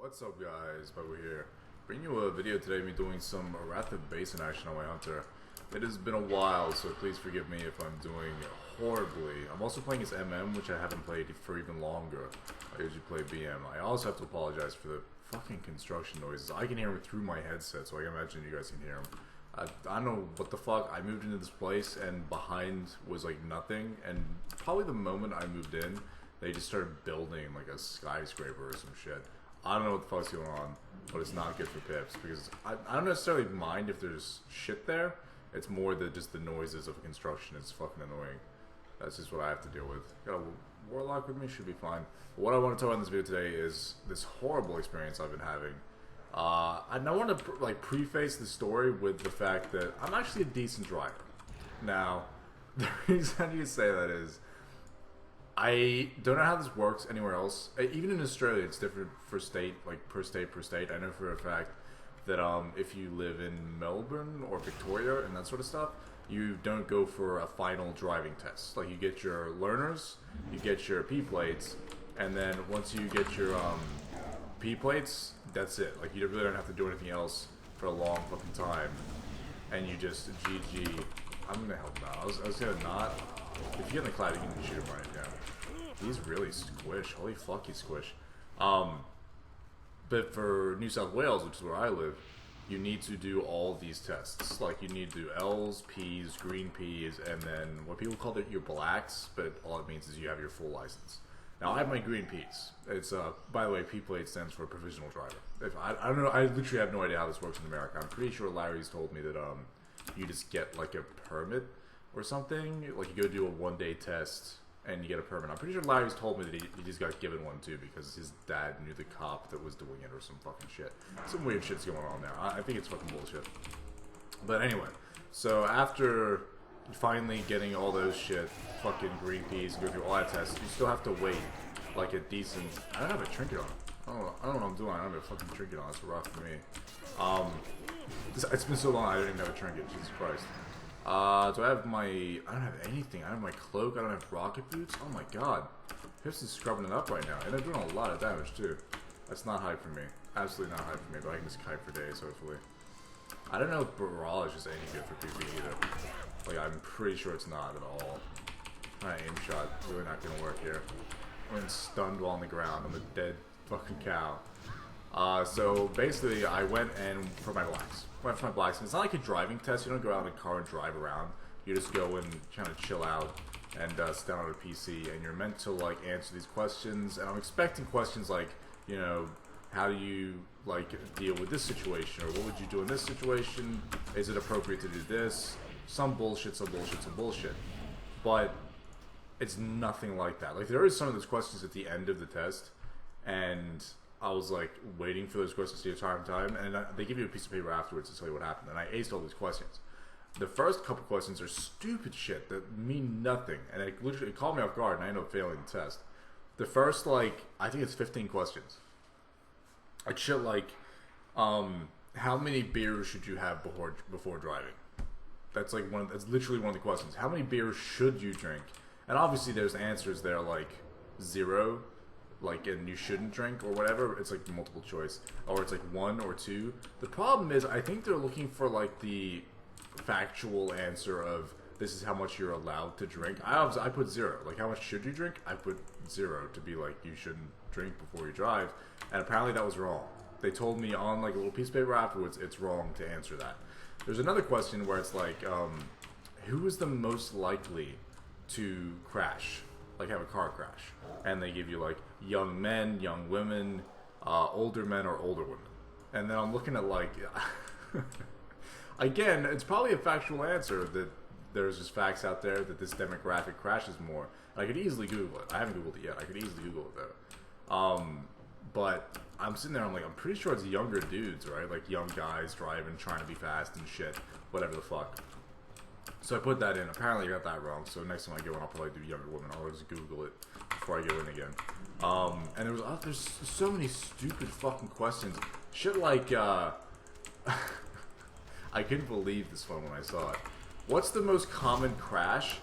What's up guys, Pypo here. Bringing you a video today of me doing some Wrath of Basin action on my Hunter. It has been a while, so please forgive me if I'm doing horribly. I'm also playing as MM, which I haven't played for even longer. I usually play BM. I also have to apologize for the fucking construction noises. I can hear them through my headset, so I can imagine you guys can hear them. I don't know what the fuck. I moved into this place and behind was like nothing, and probably the moment I moved in, they just started building like a skyscraper or some shit. I don't know what the fuck's going on, but it's not good for pips because I don't necessarily mind if there's shit there. It's more that just the noises of construction is fucking annoying. That's just what I have to deal with. Got a warlock with me, should be fine. But what I want to talk about in this video today is this horrible experience I've been having. And I want to preface the story with the fact that I'm actually a decent driver. Now, the reason you say that is I don't know how this works anywhere else. Even in Australia, it's different for state, like per state. I know for a fact that if you live in Melbourne or Victoria and that sort of stuff, you don't go for a final driving test. Like you get your learners, you get your P plates, and then once you get your P plates, that's it. Like you really don't have to do anything else for a long fucking time, and you just GG. I'm gonna help him out. I was gonna not. If you get in the cloud, you can shoot him right now. He's really squish. Holy fuck, he's squish. But for New South Wales, which is where I live, you need to do all these tests. Like you need to do L's, P's, green P's, and then what people call your blacks, but all it means is you have your full license. Now I have my green P's. It's by the way, P plate stands for provisional driver. I don't know. I literally have no idea how this works in America. I'm pretty sure Larry's told me that you just get like a permit or something. Like you go do a one-day test and you get a permit. I'm pretty sure Larry's told me that he just got given one too because his dad knew the cop that was doing it or some fucking shit. Some weird shit's going on there. I think it's fucking bullshit. But anyway, so after finally getting all those shit, fucking green peas, go through all that tests, you still have to wait like a decent. I don't have a trinket on. I don't know what I'm doing. I don't have a fucking trinket on. It's rough for me. It's been so long. I don't even have a trinket. Jesus Christ. Do I have my... I don't have anything. I don't have my cloak. I don't have rocket boots. Oh my god. Pips is scrubbing it up right now. And they're doing a lot of damage too. That's not hype for me. Absolutely not hype for me, but I can just kite for days, hopefully. I don't know if barrage is any good for PvP either. Like, I'm pretty sure it's not at all. My aim shot really not gonna work here. I'm getting stunned while on the ground. I'm a dead fucking cow. So basically, I went and for my blacks. Went for my blacks. And it's not like a driving test. You don't go out in a car and drive around. You just go and kind of chill out and sit down on a PC. And you're meant to like answer these questions. And I'm expecting questions like, you know, how do you like deal with this situation, or what would you do in this situation? Is it appropriate to do this? Some bullshit, some bullshit, some bullshit. But it's nothing like that. Like there is some of those questions at the end of the test, and I was like waiting for those questions to time, and they give you a piece of paper afterwards to tell you what happened, and I aced all these questions. The first couple questions are stupid shit that mean nothing, and it literally caught me off guard, and I ended up failing the test. The first, like, I think it's 15 questions. Like shit like, how many beers should you have before driving? That's like that's literally one of the questions. How many beers should you drink? And obviously there's answers there like 0. Like, and you shouldn't drink or whatever. It's like multiple choice, or it's like 1 or 2. The problem is, I think they're looking for like the factual answer of this is how much you're allowed to drink. I put 0. Like, how much should you drink? I put 0 to be like you shouldn't drink before you drive, and apparently that was wrong. They told me on like a little piece of paper afterwards it's wrong to answer that. There's another question where it's like, who is the most likely to crash? Like have a car crash, and they give you like young men, young women, older men, or older women. And then I'm looking at like, again, it's probably a factual answer that there's just facts out there that this demographic crashes more. And I could easily Google it. I haven't Googled it yet. I could easily Google it though. But I'm sitting there, I'm like, I'm pretty sure it's younger dudes, right? Like young guys driving, trying to be fast and shit, whatever the fuck. So I put that in. Apparently I got that wrong. So next time I go in, I'll probably do younger women. I'll just Google it before I go in again. And there's so many stupid fucking questions. Shit like, I couldn't believe this one when I saw it. What's the most common crash?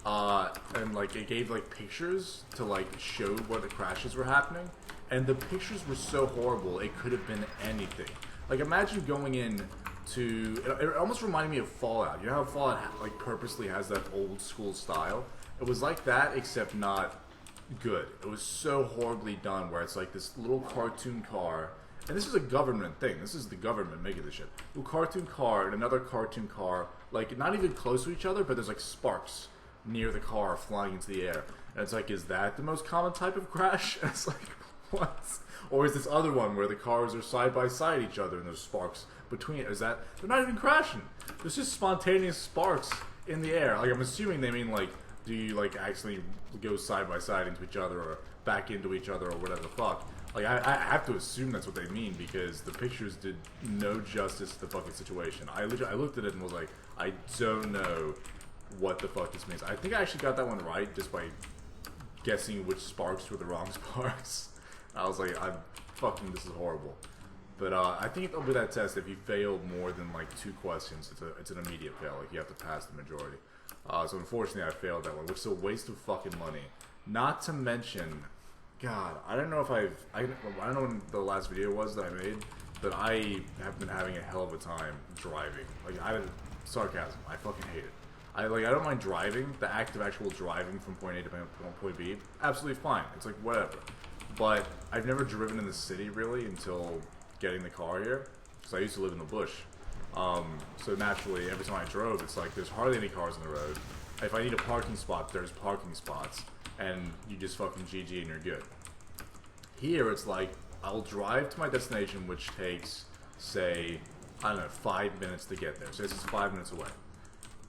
And like it gave like pictures to like show what the crashes were happening. and the pictures were so horrible. It could have been anything. Like, imagine going in to... It almost reminded me of Fallout. You know how Fallout, like, purposely has that old school style? It was like that, except not good. It was so horribly done, where it's like this little cartoon car, and this is a government thing. This is the government making this shit. A cartoon car and another cartoon car, like, not even close to each other, but there's, like, sparks near the car flying into the air. And it's like, is that the most common type of crash? And it's like, what? Or is this other one where the cars are side by side each other and there's sparks between it? Is that... They're not even crashing. There's just spontaneous sparks in the air. Like, I'm assuming they mean, like, do you, like, actually go side by side into each other or back into each other or whatever the fuck? Like, I have to assume that's what they mean, because the pictures did no justice to the fucking situation. I looked at it and was like, I don't know what the fuck this means. I think I actually got that one right just by guessing which sparks were the wrong sparks. I was like, this is horrible. But I think over that test, if you fail more than like 2 questions, it's an immediate fail. Like, you have to pass the majority. So unfortunately, I failed that one, which is a waste of fucking money. Not to mention, God, I don't know if I don't know when the last video was that I made, but I have been having a hell of a time driving. Like, sarcasm. I fucking hate it. I don't mind driving. The act of actual driving from point A to point B, absolutely fine. It's like, whatever. But I've never driven in the city, really, until getting the car here. Because I used to live in the bush. So naturally, every time I drove, it's like, there's hardly any cars on the road. If I need a parking spot, there's parking spots. And you just fucking GG and you're good. Here, it's like, I'll drive to my destination, which takes, say, I don't know, 5 minutes to get there. So this is 5 minutes away.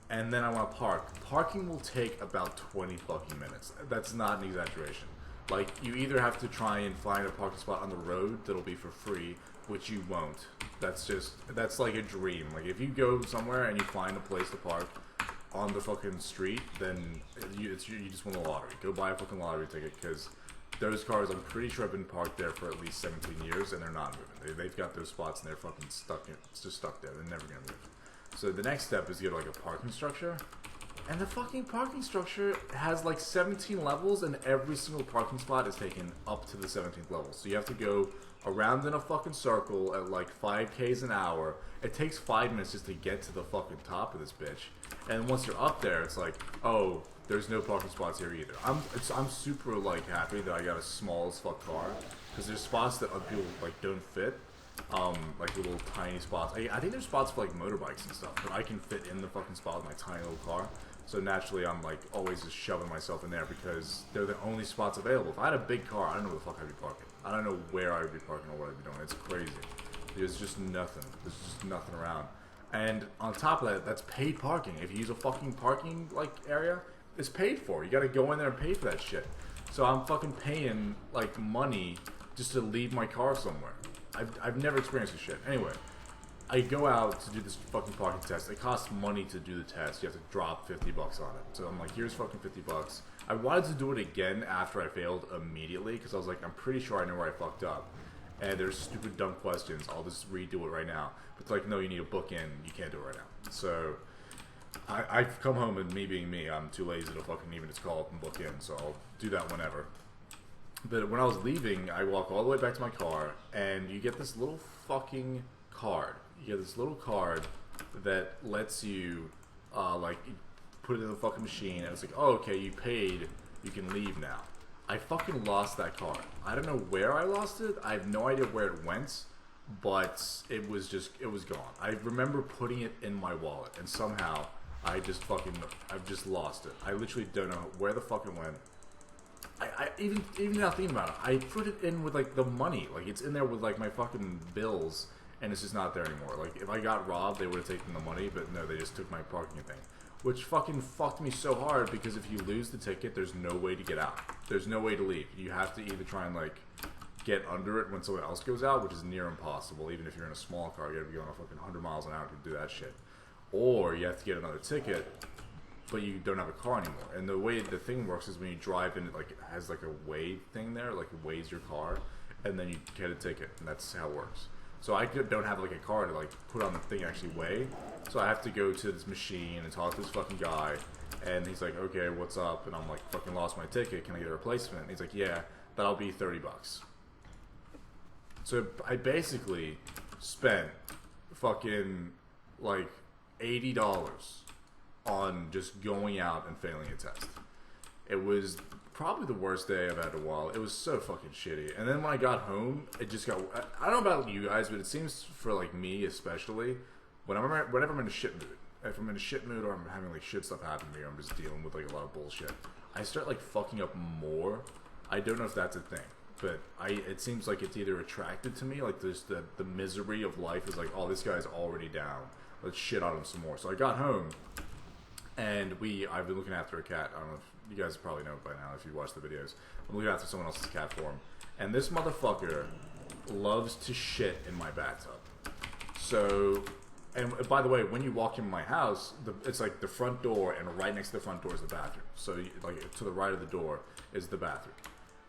And then I want to park. Parking will take about 20 fucking minutes. That's not an exaggeration. Like, you either have to try and find a parking spot on the road that'll be for free, which you won't. That's like a dream. Like, if you go somewhere and you find a place to park on the fucking street, then you just won the lottery. Go buy a fucking lottery ticket, because those cars, I'm pretty sure, have been parked there for at least 17 years, and they're not moving. They've got those spots, and they're fucking stuck. It's just stuck there. They're never gonna move. So the next step is to get like a parking structure, and the fucking parking structure has like 17 levels, and every single parking spot is taken up to the 17th level. So you have to go around in a fucking circle at like 5Ks an hour. It takes 5 minutes just to get to the fucking top of this bitch. And once you're up there, it's like, oh, there's no parking spots here either. I'm super like happy that I got a small as fuck car, because there's spots that other people like don't fit. Like little tiny spots. I think there's spots for like motorbikes and stuff, but I can fit in the fucking spot with my tiny little car. So naturally, I'm like always just shoving myself in there, because they're the only spots available. If I had a big car, I don't know where the fuck I'd be parking. I don't know where I would be parking or what I'd be doing. It's crazy. There's just nothing. There's just nothing around. And on top of that, that's paid parking. If you use a fucking parking like area, it's paid for. You gotta go in there and pay for that shit. So I'm fucking paying like money just to leave my car somewhere. I've never experienced this shit. Anyway, I go out to do this fucking parking test. It costs money to do the test. You have to drop 50 bucks on it. So I'm like, here's fucking 50 bucks. I wanted to do it again after I failed immediately, because I was like, I'm pretty sure I know where I fucked up. And there's stupid dumb questions. I'll just redo it right now. But it's like, no, you need a book in. You can't do it right now. So I've come home, and me being me, I'm too lazy to fucking even just call up and book in. So I'll do that whenever. But when I was leaving, I walk all the way back to my car, and you get this little fucking card. You get this little card that lets you, like, put it in the fucking machine, and it's like, oh, okay, you paid, you can leave now. I fucking lost that card. I don't know where I lost it. I have no idea where it went, but it was gone. I remember putting it in my wallet, and somehow I've just lost it. I literally don't know where the fuck it went. I even now thinking about it, I put it in with like the money, like it's in there with like my fucking bills, and it's just not there anymore. Like if I got robbed, they would have taken the money, but no, they just took my parking thing, which fucking fucked me so hard, because if you lose the ticket, there's no way to get out. There's no way to leave. You have to either try and like get under it when someone else goes out, which is near impossible. Even if you're in a small car, you gotta be going a fucking 100 miles an hour to do that shit, or you have to get another ticket, but you don't have a car anymore. And the way the thing works is when you drive in, it like has like a weigh thing there, like it weighs your car, and then you get a ticket, and that's how it works. So I don't have like a car to like put on the thing actually weigh, so I have to go to this machine and talk to this fucking guy, and he's like, okay, what's up? And I'm like, fucking lost my ticket, can I get a replacement? And he's like, yeah, that'll be 30 bucks. So I basically spent fucking like $80 on just going out and failing a test. It was probably the worst day I've had in a while. It was so fucking shitty. And then when I got home, it just got... I don't know about you guys, but it seems for like me especially, whenever I'm in a shit mood, if I'm in a shit mood or I'm having like shit stuff happen to me, or I'm just dealing with like a lot of bullshit, I start like fucking up more. I don't know if that's a thing, but it seems like it's either attracted to me, like there's the misery of life is like, oh, this guy's already down, let's shit on him some more. So I got home, and I've been looking after a cat. I don't know if you guys probably know by now if you watch the videos. I'm looking after someone else's cat for him, and this motherfucker loves to shit in my bathtub. So, and by the way, when you walk in my house, it's like the front door, and right next to the front door is the bathroom. So, like to the right of the door is the bathroom.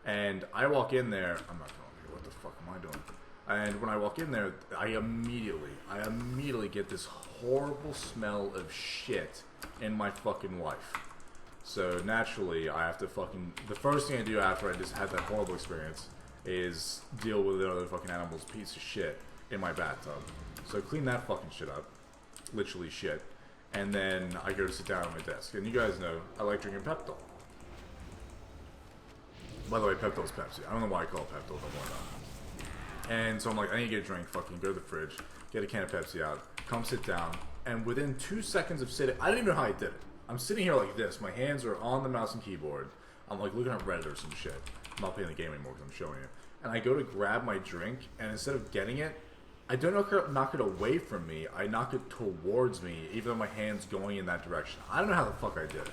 And I walk in there, I'm not going, what the fuck am I doing? And when I walk in there, I immediately get this horrible smell of shit in my fucking life. So naturally, I have to fucking... The first thing I do after I just had that horrible experience is deal with another fucking animal's piece of shit in my bathtub. So clean that fucking shit up. Literally shit. And then I go to sit down at my desk. And you guys know, I like drinking Pepto. By the way, Pepto's Pepsi. I don't know why I call it Pepto, but why not? And so I'm like, I need to get a drink. Fucking go to the fridge, get a can of Pepsi out, come sit down. And within 2 seconds of sitting, I don't even know how I did it. I'm sitting here like this. My hands are on the mouse and keyboard. I'm like looking at Reddit or some shit. I'm not playing the game anymore because I'm showing you. And I go to grab my drink, and instead of getting it, I don't knock it away from me. I knock it towards me, even though my hand's going in that direction. I don't know how the fuck I did it.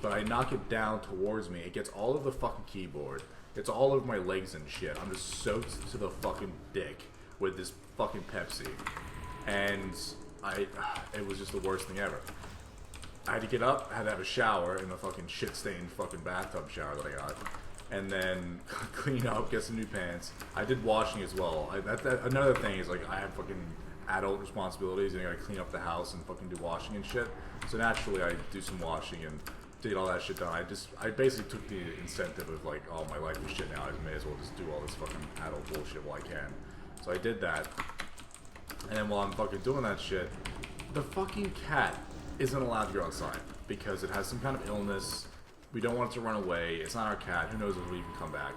But I knock it down towards me. It gets all over the fucking keyboard. It's all over my legs and shit. I'm just soaked to the fucking dick with this fucking Pepsi. And it was just the worst thing ever. I had to get up, I had to have a shower in the fucking shit-stained fucking bathtub shower that I got. And then clean up, get some new pants. I did washing as well. Another thing is, like, I have fucking adult responsibilities, and I gotta clean up the house and fucking do washing and shit. So naturally, I do some washing and did all that shit done. I basically took the incentive of, like, oh, my life is shit now, I may as well just do all this fucking adult bullshit while I can. So I did that. And then while I'm fucking doing that shit, the fucking cat isn't allowed to go outside because it has some kind of illness. We don't want it to run away. It's not our cat. Who knows if we can come back.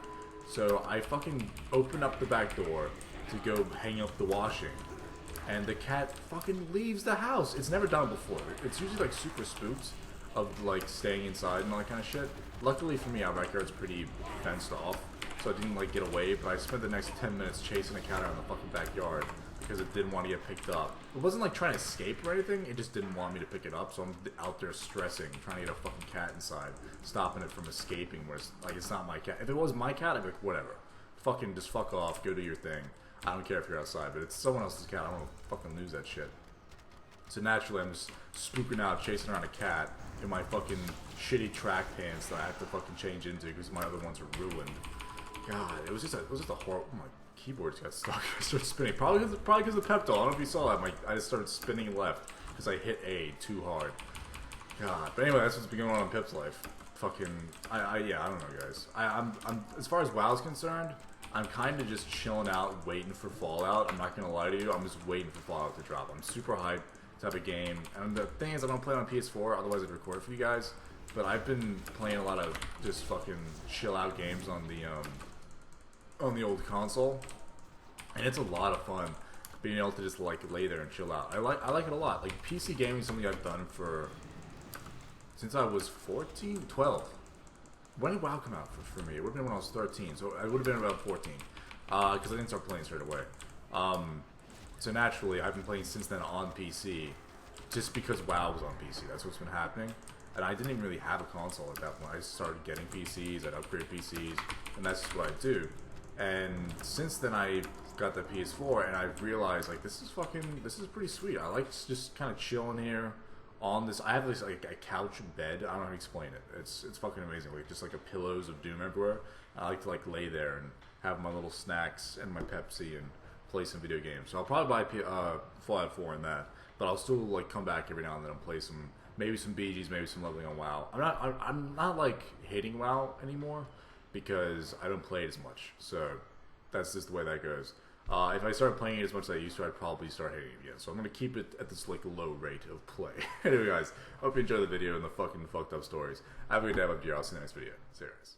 So I fucking open up the back door to go hang up the washing. And the cat fucking leaves the house. It's never done before. It's usually like super spooked of like staying inside and all that kind of shit. Luckily for me, our backyard's pretty fenced off. So I didn't like get away, but I spent the next 10 minutes chasing a cat around the fucking backyard because it didn't want to get picked up. It wasn't like trying to escape or anything, it just didn't want me to pick it up, so I'm out there stressing, trying to get a fucking cat inside, stopping it from escaping, where it's, like, it's not my cat. If it was my cat, I'd be like, whatever. Fucking just fuck off, go do your thing. I don't care if you're outside, but it's someone else's cat, I don't want to fucking lose that shit. So naturally, I'm just spooking out, chasing around a cat in my fucking shitty track pants that I have to fucking change into because my other ones are ruined. God, it was just a horrible... Oh my keyboard just got stuck. I started spinning. Probably because of Pepto. I don't know if you saw that. I just started spinning left because I hit A too hard. God. But anyway, that's what's been going on in Pip's life. Fucking... yeah, I don't know, guys. I'm as far as WoW's concerned, I'm kind of just chilling out, waiting for Fallout. I'm not going to lie to you. I'm just waiting for Fallout to drop. I'm super hyped type of game. And the thing is, I don't play it on PS4, otherwise I'd record it for you guys. But I've been playing a lot of just fucking chill out games on the old console, and it's a lot of fun being able to just like lay there and chill out. I like it a lot. Like PC gaming is something I've done since I was 12. When did WoW come out for me? It would have been when I was 13, so I would have been about 14 because I didn't start playing straight away. So naturally, I've been playing since then on PC, just because WoW was on PC. That's what's been happening. And I didn't even really have a console at that point. I started getting PCs, I'd upgrade PCs, and that's just what I do. And since then I got the PS4 and I've realized like this is pretty sweet. I like just kind of chilling here on this. I have this like a couch bed. I don't know how to explain it. It's fucking amazing. Like just like a pillows of doom everywhere. I like to like lay there and have my little snacks and my Pepsi and play some video games. So I'll probably buy Fallout 4 in that, but I'll still like come back every now and then and play maybe some BGs, maybe some leveling on WoW. I'm not like hating WoW anymore, because I don't play it as much, so that's just the way that goes. If I start playing it as much as I used to, I'd probably start hating it again. So I'm gonna keep it at this like low rate of play. Anyway, guys, hope you enjoyed the video and the fucking fucked up stories. Have a good day, I'll see you in the next video. See you guys.